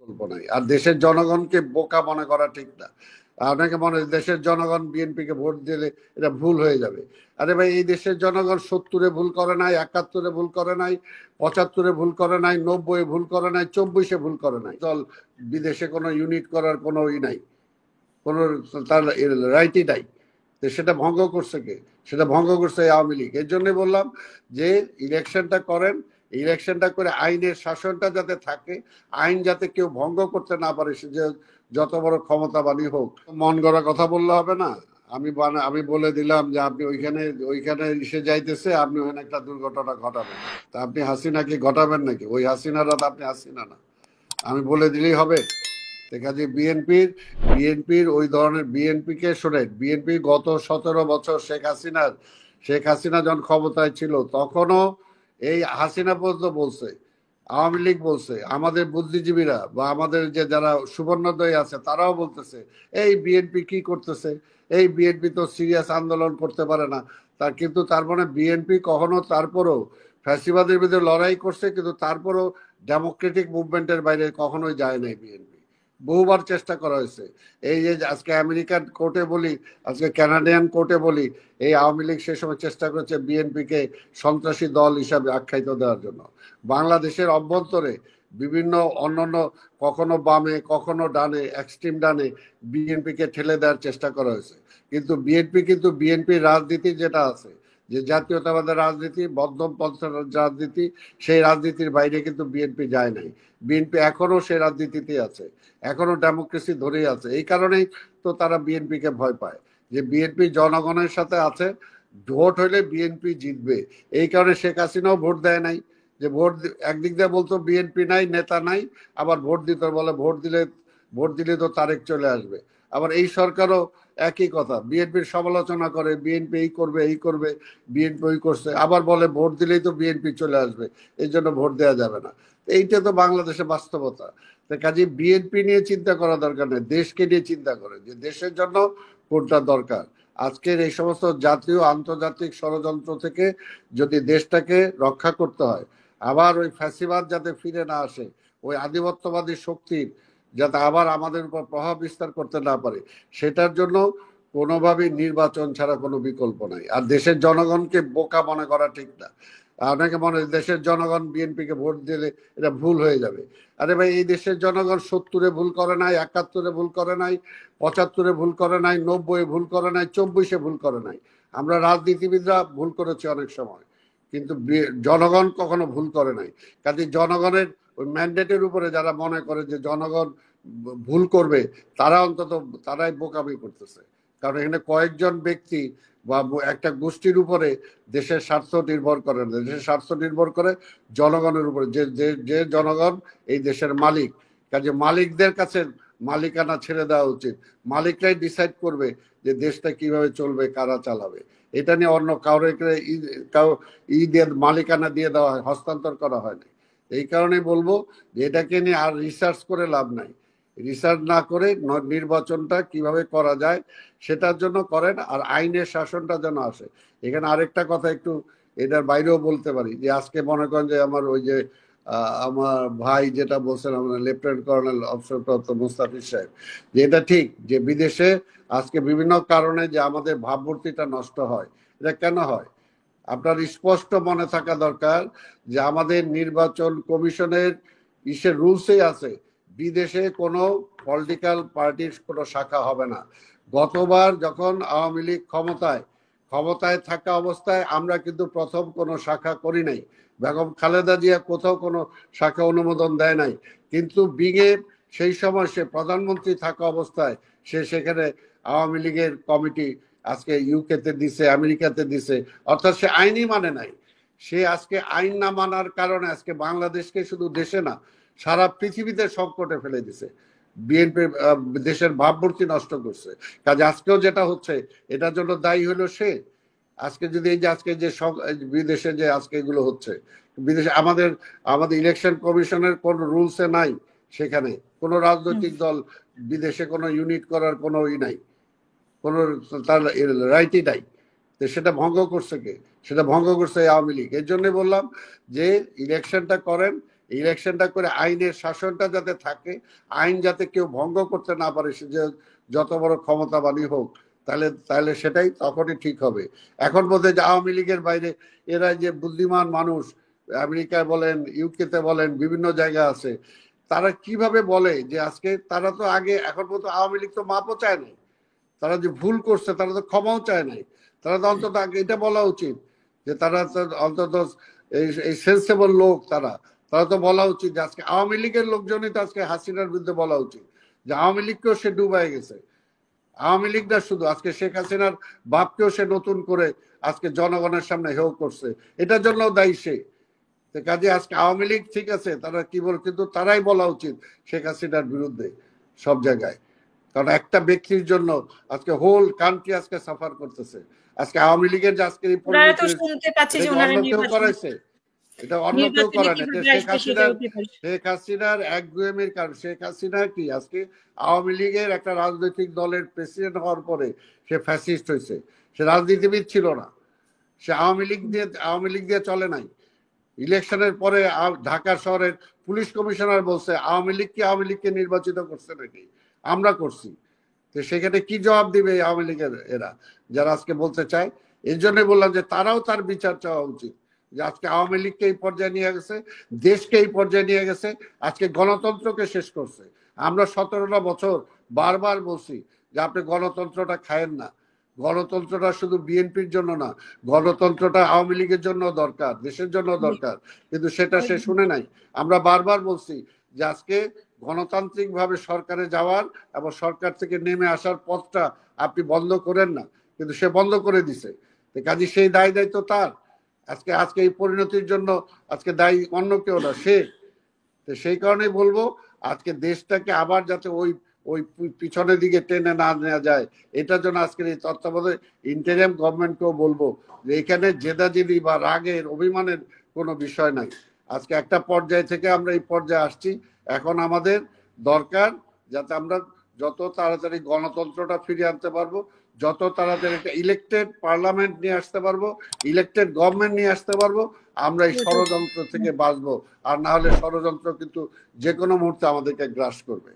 বিকল্প নাই। আর দেশের জনগণকে বোকা মনে করা ঠিক না। অনেকে মনে হয় দেশের জনগণ বিএনপি কে ভোট দিলে এটা ভুল হয়ে যাবে। আরে ভাই, এই দেশের জনগণ ৭০-এ ভুল করে নাই, ৭১-এ ভুল করে নাই, ৭৫-এ ভুল করে নাই, ৯০-এ ভুল করে নাই, ২৪-এ ভুল করে নাই। দল বিদেশে কোনো ইউনিট করার কোনো নাই, কোনো তার রাইটই নাই। তো সেটা ভঙ্গ করছে কে? সেটা ভঙ্গ করছে আওয়ামী লীগ। এর জন্য বললাম যে ইলেকশনটা করেন, ইলেকশনটা করে আইনের শাসনটা যাতে থাকে, আইন যাতে কেউ ভঙ্গ করতে না পারে, সে যে যত বড় ক্ষমতাবানই হোক। মন গড়া কথা বললে হবে না। আমি বলে দিলাম যে আপনি ওইখানে ওইখানে এসে যাইতেছে, আপনি ওখানে একটা দুর্ঘটনা ঘটাবেন, তা আপনি হাসিনাকে ঘটাবেন নাকি? ওই হাসিনারা তো আপনি হাসিনা না। আমি বলে দিলেই হবে? কাজে বিএনপির ওই ধরনের বিএনপিকে শোনেন, বিএনপি গত ১৭ বছর শেখ হাসিনা যখন ক্ষমতায় ছিল তখনও এই হাসিনা পর্যন্ত বলছে, আওয়ামী লীগ বলছে, আমাদের বুদ্ধিজীবীরা বা আমাদের যে যারা সুবর্ণোদয় আছে তারাও বলতেছে এই বিএনপি কি করতেছে, এই বিএনপি তো সিরিয়াস আন্দোলন করতে পারে না। কিন্তু তার মানে বিএনপি কখনো তারপরও ফ্যাসিবাদের বিরুদ্ধে লড়াই করছে, কিন্তু তারপরও ডেমোক্রেটিক মুভমেন্টের বাইরে কখনোই যায় নাই বিএনপি। বহুবার চেষ্টা করা হয়েছে। এই যে আজকে আমেরিকান কোর্টে বলি, আজকে কানাডিয়ান কোর্টে বলি, এই আওয়ামী লীগ সে সময় চেষ্টা করেছে বিএনপিকে সন্ত্রাসী দল হিসাবে আখ্যায়িত দেওয়ার জন্য। বাংলাদেশের অভ্যন্তরে বিভিন্ন অন্যান্য, কখনো বামে কখনো ডানে, এক্সট্রিম ডানে বিএনপিকে ঠেলে দেওয়ার চেষ্টা করা হয়েছে। কিন্তু বিএনপির রাজনীতি যেটা আছে, যে জাতীয়তাবাদের রাজনীতি, বদ্ধপন্থার রাজনীতি, সেই রাজনীতির বাইরে কিন্তু বিএনপি যায় নাই। বিএনপি এখনো সেই রাজনীতিতে আছে, এখনো ডেমোক্রেসি ধরেই আছে। এই কারণেই তো তারা বিএনপিকে ভয় পায়, যে বিএনপি জনগণের সাথে আছে, ভোট হইলে বিএনপি জিতবে। এই কারণে শেখ হাসিনাও ভোট দেয় নাই। যে একদিক দিয়ে বলতো বিএনপি নাই, নেতা নাই, আবার ভোট দিতে বলে ভোট দিলে তো তারেক চলে আসবে। আবার এই সরকারও একই কথা, বিএনপির সমালোচনা করে, বিএনপি এই করবে, বিএনপি ওই করছে, আবার বলে ভোট দিলেই তো বিএনপি চলে আসবে, এই জন্য ভোট দেওয়া যাবে না। এইটা তো বাংলাদেশের বাস্তবতা। কাজে বিএনপি নিয়ে চিন্তা করা দরকার নেই, দেশকে নিয়ে চিন্তা করে যে দেশের জন্য কোনটা দরকার। আজকের এই সমস্ত জাতীয় আন্তর্জাতিক ষড়যন্ত্র থেকে যদি দেশটাকে রক্ষা করতে হয়, আবার ওই ফ্যাসিবাদ যাতে ফিরে না আসে, ওই আধিপত্যবাদী শক্তির যাতে আবার আমাদের উপর প্রভাব বিস্তার করতে না পারে, সেটার জন্য কোনোভাবেই নির্বাচন ছাড়া কোনো বিকল্প নাই। আর দেশের জনগণকে বোকা মনে করা ঠিক না। অনেকে মনে হয় দেশের জনগণ বিএনপি কে ভোট দিলে এটা ভুল হয়ে যাবে। আরে ভাই, এই দেশের জনগণ ৭০-এ ভুল করে নাই, ৭১-এ ভুল করে নাই, ৭৫-এ ভুল করে নাই, ৯০-এ ভুল করে নাই, ২৪-এ ভুল করে নাই। আমরা রাজনীতিবিদরা ভুল করেছি অনেক সময়, কিন্তু জনগণ কখনো ভুল করে নাই। কাজে জনগণের ওই ম্যান্ডেটের উপরে যারা মনে করে যে জনগণ ভুল করবে, তারাই বোকামি করতেছে। কারণ এখানে কয়েকজন ব্যক্তি বা একটা গোষ্ঠীর উপরে দেশের স্বার্থ নির্ভর করে না। দেশের স্বার্থ নির্ভর করে জনগণের উপরে, যে জনগণ এই দেশের মালিক। কাজে মালিকদের কাছে মালিকানা ছেড়ে দেওয়া উচিত। মালিকরাই ডিসাইড করবে যে দেশটা কিভাবে চলবে, কারা চালাবে। এটা নিয়ে অন্য দিয়ে মালিকানা দিয়ে দেওয়া হয়, হস্তান্তর করা হয় না। এই কারণে বলবো যে এটাকে নিয়ে আর রিসার্চ করে লাভ নাই। রিসার্চ না করে নির্বাচনটা কিভাবে করা যায় সেটার জন্য করেন, আর আইনের শাসনটা যেন আসে। এখানে আরেকটা কথা একটু এটার বাইরেও বলতে পারি, যে আজকে মনে করেন যে আমার ভাই যেটা বলছেন, আমাদের লেফটেন্যান্ট কর্নেল অবসরপ্রাপ্ত মুস্তাফিজ সাহেব, যে এটা ঠিক যে বিদেশে আজকে বিভিন্ন কারণে যে আমাদের ভাবমূর্তিটা নষ্ট হয়। এটা কেন হয়? আপনার স্পষ্ট মনে থাকা দরকার যে আমাদের নির্বাচন কমিশনের রুলসেই আছে, বিদেশে কোনো পলিটিক্যাল পার্টির কোনো শাখা হবে না। গতবার যখন আওয়ামী লীগ ক্ষমতায় থাকা অবস্থায় আমরা কিন্তু প্রথম কোনো শাখা করি নাই। বেগম খালেদা জিয়া কোথাও কোনো শাখা অনুমোদন দেয় নাই, কিন্তু সেই সময় সে প্রধানমন্ত্রী থাকা অবস্থায় সেখানে আওয়ামী লীগের কমিটি আজকে ইউকেতে দিছে, আমেরিকাতে দিছে, অর্থাৎ সে আইনই মানে নাই। সে আজকে আইন না মানার কারণে আজকে বাংলাদেশকে শুধু দেশে না, সারা পৃথিবীতে সংকটে ফেলে দিছে। বিএনপি দেশের ভাবমূর্তি নষ্ট করছে। কাজে আজকেও যেটা হচ্ছে, এটার জন্য দায়ী হলো সে। আজকে যদি এই যে আজকে যে বিদেশে যে আজকে এগুলো হচ্ছে, বিদেশে আমাদের ইলেকশন কমিশনের কোন রুলসে নাই, সেখানে কোনো রাজনৈতিক দল বিদেশে কোনো ইউনিট করার কোনো নাই, কোনো তার রাইটই নাই। তো সেটা ভঙ্গ করছে কে? সেটা ভঙ্গ করছে আওয়ামী লীগ। এর জন্য বললাম যে ইলেকশনটা করেন, ইলেকশনটা করে আইনের শাসনটা যাতে থাকে, আইন যাতে কেউ ভঙ্গ করতে না পারে, সে যে যত বড় ক্ষমতাবানই হোক, তাহলে তাহলে সেটাই তখনই ঠিক হবে। এখন বলতে যে আওয়ামী লীগের বাইরে এরা যে বুদ্ধিমান মানুষ, আমেরিকায় বলেন, ইউকেতে বলেন, বিভিন্ন জায়গা আছে, তারা কিভাবে বলে যে আজকে তারা তো আগে, এখন পর্যন্ত আওয়ামী লীগ তো মাপও চায় নাই, তারা যে ভুল করছে তারা তো ক্ষমাও চায় নাই। তারা তো অন্তত আগে এটা বলা উচিত যে তারা তো অন্তত এই সেন্সেবল লোক, তারা তারা তো বলা উচিত যে আজকে আওয়ামী লীগের লোকজনই তো আজকে হাসিনার বিরুদ্ধে বলা উচিত যে আওয়ামী লীগকেও সে ডুবাই গেছে। আওয়ামী লীগ না শুধু, আজকে শেখ হাসিনার বাপকেও সে নতুন করে আজকে জনগণের সামনে হেয় করছে, এটার জন্য দায়ী সে। কাজে আজকে আওয়ামী লীগ ঠিক আছে, তারা কি বল, কিন্তু তারাই বলা উচিত শেখ হাসিনার বিরুদ্ধে সব জায়গায়। কারণ একটা ব্যক্তির জন্য আজকে হোল কান্ট্রি আজকে সাফার করতেছে। আজকে আওয়ামী লীগের যে আজকে এই পরিণতি অন্য কেউ করাইছে, এটা অন্য কেউ করেন। শেখ হাসিনার একগুয়েমির কারণ, শেখ হাসিনা কি আজকে আওয়ামী লীগের একটা রাজনৈতিক দলের প্রেসিডেন্ট হওয়ার পরে সে ফ্যাসিস্ট হয়েছে, সে রাজনীতিবিদ ছিল না, সে আওয়ামী লীগ দিয়ে চলে নাই। ইলেকশনের পরে ঢাকা শহরের পুলিশ কমিশনার বলছে আওয়ামী লীগকে নির্বাচিত করছে নাকি, আমরা করছি। তো সেখানে কি জবাব দিবে আওয়ামী লীগের এরা যারা আজকে বলতে চায়? এর জন্য বললাম যে তারাও তার বিচার চাওয়া উচিত যে আজকে আওয়ামী লীগকে এই পর্যায়ে নিয়ে গেছে, দেশকে এই পর্যায়ে নিয়ে গেছে, আজকে গণতন্ত্রকে শেষ করছে। আমরা 17টা বছর বারবার বলছি যে আপনি গণতন্ত্রটা খায়েন না, গণতন্ত্রটা শুধু বিএনপির জন্য না, গণতন্ত্রটা আওয়ামী লীগের জন্য দরকার, দেশের জন্য দরকার, কিন্তু সেটা সে শুনে নাই। আমরা বারবার বলছি যে আজকে গণতান্ত্রিক ভাবে সরকারে যাওয়ার এবং সরকার থেকে নেমে আসার পথটা আপনি বন্ধ করেন না, কিন্তু সে বন্ধ করে দিছে। কাজে সেই দায়িত্ব তার। আজকে এই পরিণতির জন্য আজকে দায়ী অন্য কেউ না, সে। তো সেই কারণেই বলবো আজকে দেশটাকে আবার যাতে ওই ওই পিছনের দিকে টেনে না নেওয়া যায়, এটার জন্য আজকের এই তত্ত্বাবধায়ক ইন্টারিম গভর্নমেন্টকেও বলবো যে এখানে জেদাজেদি বা রাগের অভিমানের কোনো বিষয় নাই। আজকে একটা পর্যায় থেকে আমরা এই পর্যায়ে আসছি, এখন আমাদের দরকার যাতে আমরা যত তাড়াতাড়ি গণতন্ত্রটা ফিরিয়ে আনতে পারবো, যত তাড়াতাড়ি একটা ইলেকটেড পার্লামেন্ট নিয়ে আসতে পারবো, ইলেকটেড গভর্নমেন্ট নিয়ে আসতে পারবো, আমরা এই ষড়যন্ত্র থেকে বাঁচবো। আর না হলে ষড়যন্ত্র কিন্তু যে কোনো মুহূর্তে আমাদেরকে গ্রাস করবে।